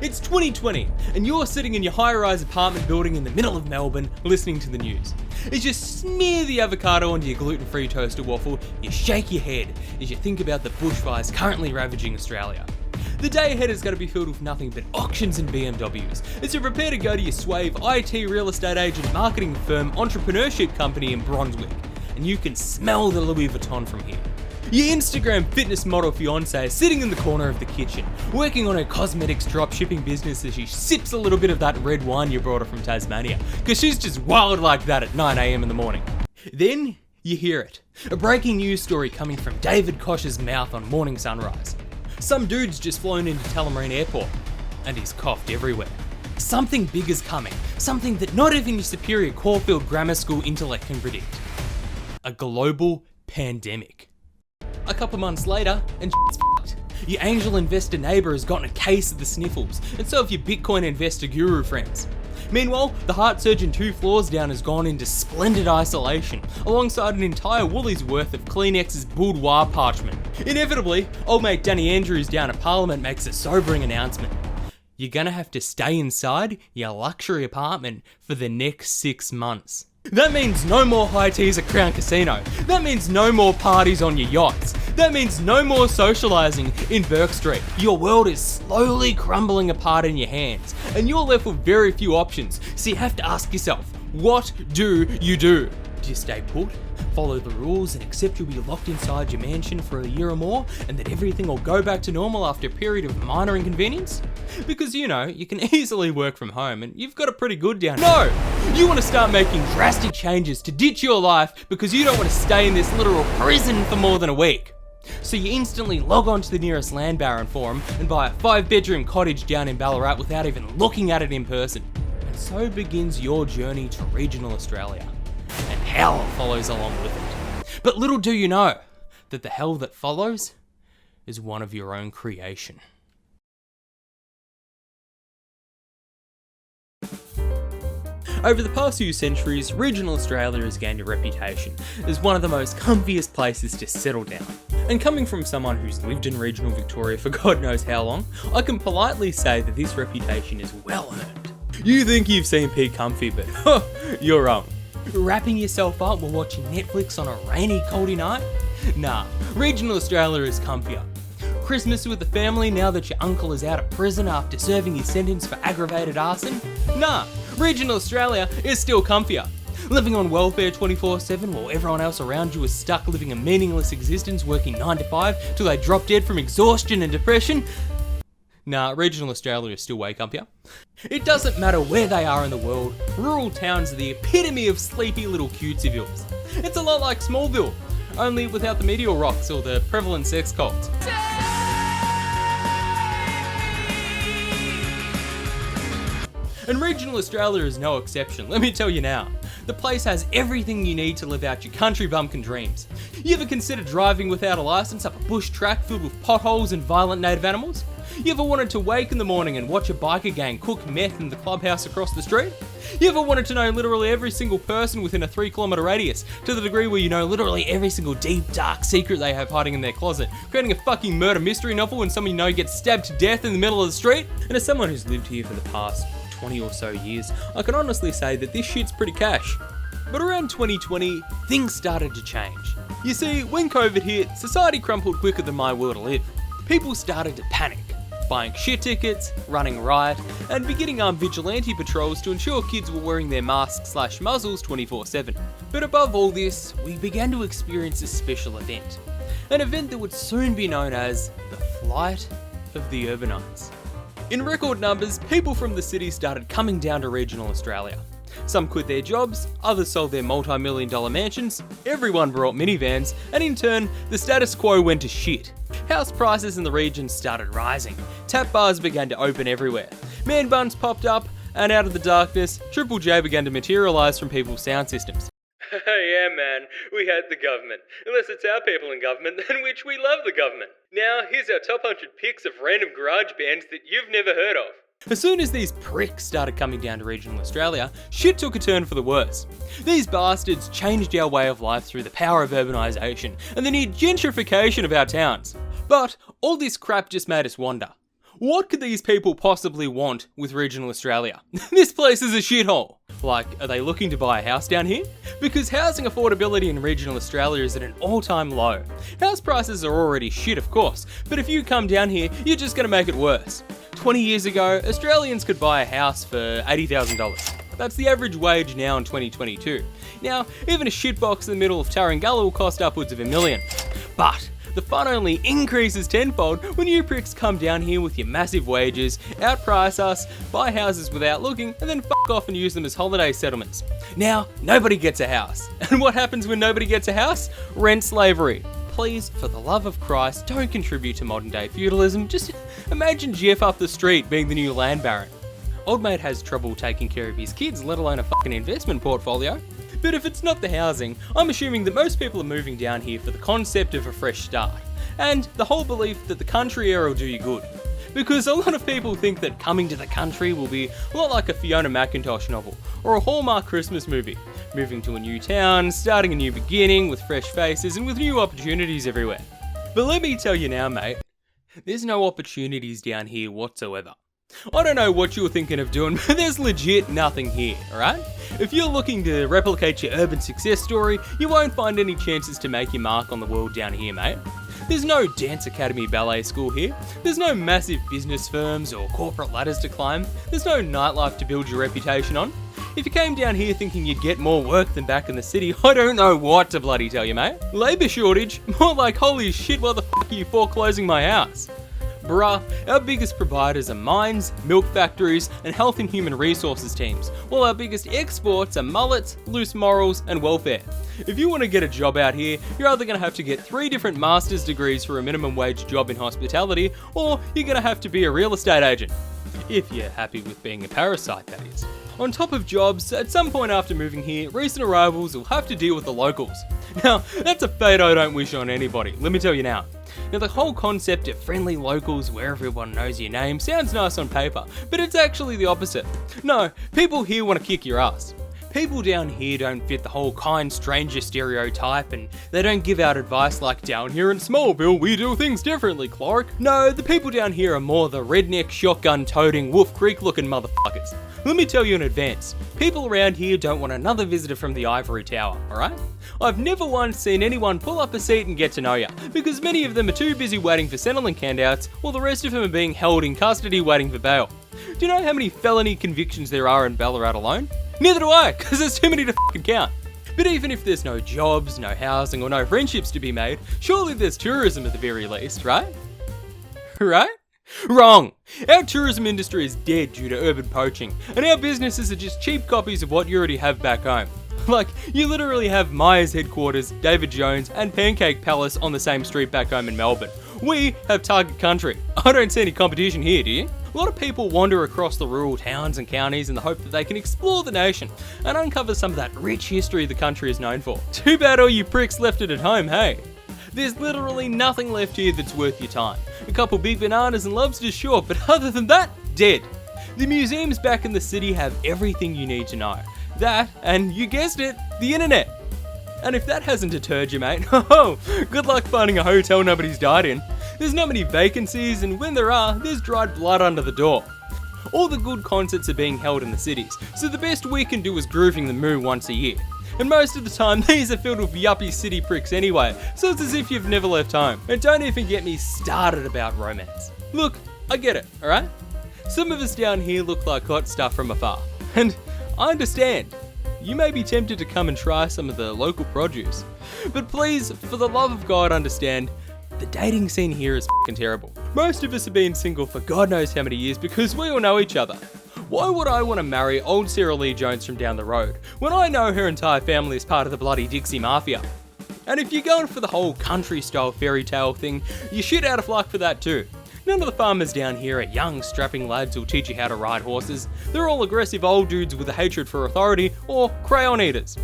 It's 2020, and you're sitting in your high-rise apartment building in the middle of Melbourne, listening to the news. As you smear the avocado onto your gluten-free toaster waffle, you shake your head as you think about the bushfires currently ravaging Australia. The day ahead is going to be filled with nothing but auctions and BMWs, as you prepare to go to your suave IT real estate agent marketing firm entrepreneurship company in Brunswick, and you can smell the Louis Vuitton from here. Your Instagram fitness model fiance is sitting in the corner of the kitchen, working on her cosmetics drop shipping business as she sips a little bit of that red wine you brought her from Tasmania, because she's just wild like that at 9 a.m. in the morning. Then you hear it. A breaking news story coming from David Koch's mouth on Morning Sunrise. Some dude's just flown into Tullamarine Airport, and he's coughed everywhere. Something big is coming, something that not even your superior Caulfield Grammar School intellect can predict. A global pandemic. A couple months later, and shit's fucked. Your angel investor neighbour has gotten a case of the sniffles, and so have your Bitcoin investor guru friends. Meanwhile, the heart surgeon 2 floors down has gone into splendid isolation, alongside an entire Woolies worth of Kleenex's boudoir parchment. Inevitably, old mate Danny Andrews down at Parliament makes a sobering announcement. You're gonna have to stay inside your luxury apartment for the next 6 months. That means no more high teas at Crown Casino. That means no more parties on your yachts. That means no more socialising in Burke Street. Your world is slowly crumbling apart in your hands, and you're left with very few options, so you have to ask yourself, what do you do? Do you stay put, follow the rules and accept you'll be locked inside your mansion for a year or more, and that everything will go back to normal after a period of minor inconvenience? Because you can easily work from home and you've got it pretty good down here. No! You want to start making drastic changes to ditch your life because you don't want to stay in this literal prison for more than a week. So you instantly log on to the nearest land baron forum and buy a 5-bedroom cottage down in Ballarat without even looking at it in person. And so begins your journey to regional Australia. And hell follows along with it. But little do you know that the hell that follows is one of your own creation. Over the past few centuries, regional Australia has gained a reputation as one of the most comfiest places to settle down. And coming from someone who's lived in regional Victoria for God knows how long, I can politely say that this reputation is well earned. You think you've seen Pete Comfy, but you're wrong. Wrapping yourself up while watching Netflix on a rainy, coldy night? Nah, regional Australia is comfier. Christmas with the family now that your uncle is out of prison after serving his sentence for aggravated arson? Nah, regional Australia is still comfier. Living on welfare 24/7 while everyone else around you is stuck living a meaningless existence working 9 to 5 till they drop dead from exhaustion and depression? Nah, regional Australia is still way comfier. It doesn't matter where they are in the world, rural towns are the epitome of sleepy little cutesy-villes. It's a lot like Smallville, only without the meteor rocks or the prevalent sex cults. And regional Australia is no exception, let me tell you now. The place has everything you need to live out your country bumpkin dreams. You ever consider driving without a licence up a bush track filled with potholes and violent native animals? You ever wanted to wake in the morning and watch a biker gang cook meth in the clubhouse across the street? You ever wanted to know literally every single person within a 3-kilometre radius, to the degree where you know literally every single deep, dark secret they have hiding in their closet, creating a fucking murder mystery novel when someone you know gets stabbed to death in the middle of the street? And as someone who's lived here for the past 20 or so years, I can honestly say that this shit's pretty cash. But around 2020, things started to change. You see, when COVID hit, society crumpled quicker than my will to live. People started to panic, buying shit tickets, running riot, and beginning armed vigilante patrols to ensure kids were wearing their masks/muzzles 24/7. But above all this, we began to experience a special event. An event that would soon be known as the Flight of the Urbanites. In record numbers, people from the city started coming down to regional Australia. Some quit their jobs, others sold their multi-million-dollar mansions, everyone brought minivans, and in turn, the status quo went to shit. House prices in the region started rising, tap bars began to open everywhere, man buns popped up, and out of the darkness, Triple J began to materialise from people's sound systems. Yeah man, we hate the government. Unless it's our people in government, than which we love the government. Now, here's our top 100 picks of random garage bands that you've never heard of. As soon as these pricks started coming down to regional Australia, shit took a turn for the worse. These bastards changed our way of life through the power of urbanisation and the near gentrification of our towns. But all this crap just made us wonder. What could these people possibly want with regional Australia? This place is a shithole. Like, are they looking to buy a house down here? Because housing affordability in regional Australia is at an all-time low. House prices are already shit, of course, but if you come down here, you're just going to make it worse. 20 years ago, Australians could buy a house for $80,000. That's the average wage now in 2022. Now, even a shitbox in the middle of Tarrangalla will cost upwards of $1 million. But the fun only increases tenfold when you pricks come down here with your massive wages, outprice us, buy houses without looking, and then fuck off and use them as holiday settlements. Now, nobody gets a house. And what happens when nobody gets a house? Rent slavery. Please, for the love of Christ, don't contribute to modern day feudalism. Just imagine Jeff up the street being the new land baron. Old mate has trouble taking care of his kids, let alone a fucking investment portfolio. But if it's not the housing, I'm assuming that most people are moving down here for the concept of a fresh start, and the whole belief that the country air will do you good. Because a lot of people think that coming to the country will be a lot like a Fiona McIntosh novel, or a Hallmark Christmas movie. Moving to a new town, starting a new beginning with fresh faces and with new opportunities everywhere. But let me tell you now, mate, there's no opportunities down here whatsoever. I don't know what you were thinking of doing, but there's legit nothing here, alright? If you're looking to replicate your urban success story, you won't find any chances to make your mark on the world down here, mate. There's no dance academy ballet school here. There's no massive business firms or corporate ladders to climb. There's no nightlife to build your reputation on. If you came down here thinking you'd get more work than back in the city, I don't know what to bloody tell you, mate. Labour shortage? More like, holy shit, why the fuck are you foreclosing my house? Bruh, our biggest providers are mines, milk factories, and health and human resources teams, while our biggest exports are mullets, loose morals, and welfare. If you want to get a job out here, you're either going to have to get 3 different master's degrees for a minimum wage job in hospitality, or you're going to have to be a real estate agent. If you're happy with being a parasite, that is. On top of jobs, at some point after moving here, recent arrivals will have to deal with the locals. Now, that's a fate I don't wish on anybody, let me tell you now. Now, the whole concept of friendly locals where everyone knows your name sounds nice on paper, but it's actually the opposite. No, people here want to kick your ass. People down here don't fit the whole kind stranger stereotype, and they don't give out advice like, down here in Smallville we do things differently, Clark. No, the people down here are more the redneck shotgun-toting Wolf Creek looking motherfuckers. Let me tell you in advance, people around here don't want another visitor from the Ivory Tower, alright? I've never once seen anyone pull up a seat and get to know ya, because many of them are too busy waiting for Centrelink handouts, while the rest of them are being held in custody waiting for bail. Do you know how many felony convictions there are in Ballarat alone? Neither do I, because there's too many to fucking count. But even if there's no jobs, no housing, or no friendships to be made, surely there's tourism at the very least, right? Right? Wrong! Our tourism industry is dead due to urban poaching, and our businesses are just cheap copies of what you already have back home. Like, you literally have Myers headquarters, David Jones, and Pancake Palace on the same street back home in Melbourne. We have Target Country. I don't see any competition here, do you? A lot of people wander across the rural towns and counties in the hope that they can explore the nation and uncover some of that rich history the country is known for. Too bad all you pricks left it at home, hey? There's literally nothing left here that's worth your time. A couple big bananas and lobsters, sure, but other than that, dead. The museums back in the city have everything you need to know. That, and you guessed it, the internet. And if that hasn't deterred you, mate, good luck finding a hotel nobody's died in. There's not many vacancies, and when there are, there's dried blood under the door. All the good concerts are being held in the cities, so the best we can do is grooving the moo once a year. And most of the time, these are filled with yuppie city pricks anyway, so it's as if you've never left home. And don't even get me started about romance. Look, I get it, alright? Some of us down here look like hot stuff from afar, and I understand. You may be tempted to come and try some of the local produce. But please, for the love of God, understand, the dating scene here is f***ing terrible. Most of us have been single for God knows how many years because we all know each other. Why would I want to marry old Sarah Lee Jones from down the road when I know her entire family is part of the bloody Dixie Mafia? And if you're going for the whole country-style fairy tale thing, you're shit out of luck for that too. None of the farmers down here are young, strapping lads who'll teach you how to ride horses. They're all aggressive old dudes with a hatred for authority, or crayon eaters.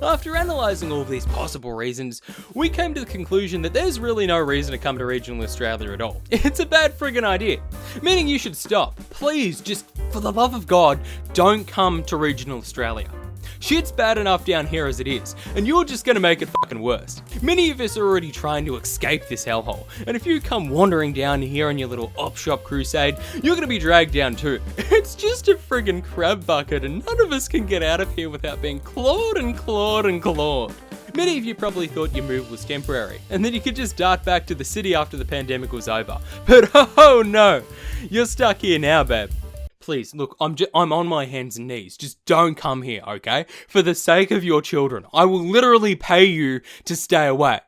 After analysing all of these possible reasons, we came to the conclusion that there's really no reason to come to regional Australia at all. It's a bad friggin' idea. Meaning you should stop. Please, just for the love of God, don't come to regional Australia. Shit's bad enough down here as it is, and you're just gonna make it fucking worse. Many of us are already trying to escape this hellhole, and if you come wandering down here on your little op shop crusade, you're gonna be dragged down too. It's just a friggin' crab bucket, and none of us can get out of here without being clawed and clawed and clawed. Many of you probably thought your move was temporary, and that you could just dart back to the city after the pandemic was over. But oh no, you're stuck here now, babe. Please, look, I'm on my hands and knees. Just don't come here, okay? For the sake of your children, I will literally pay you to stay away.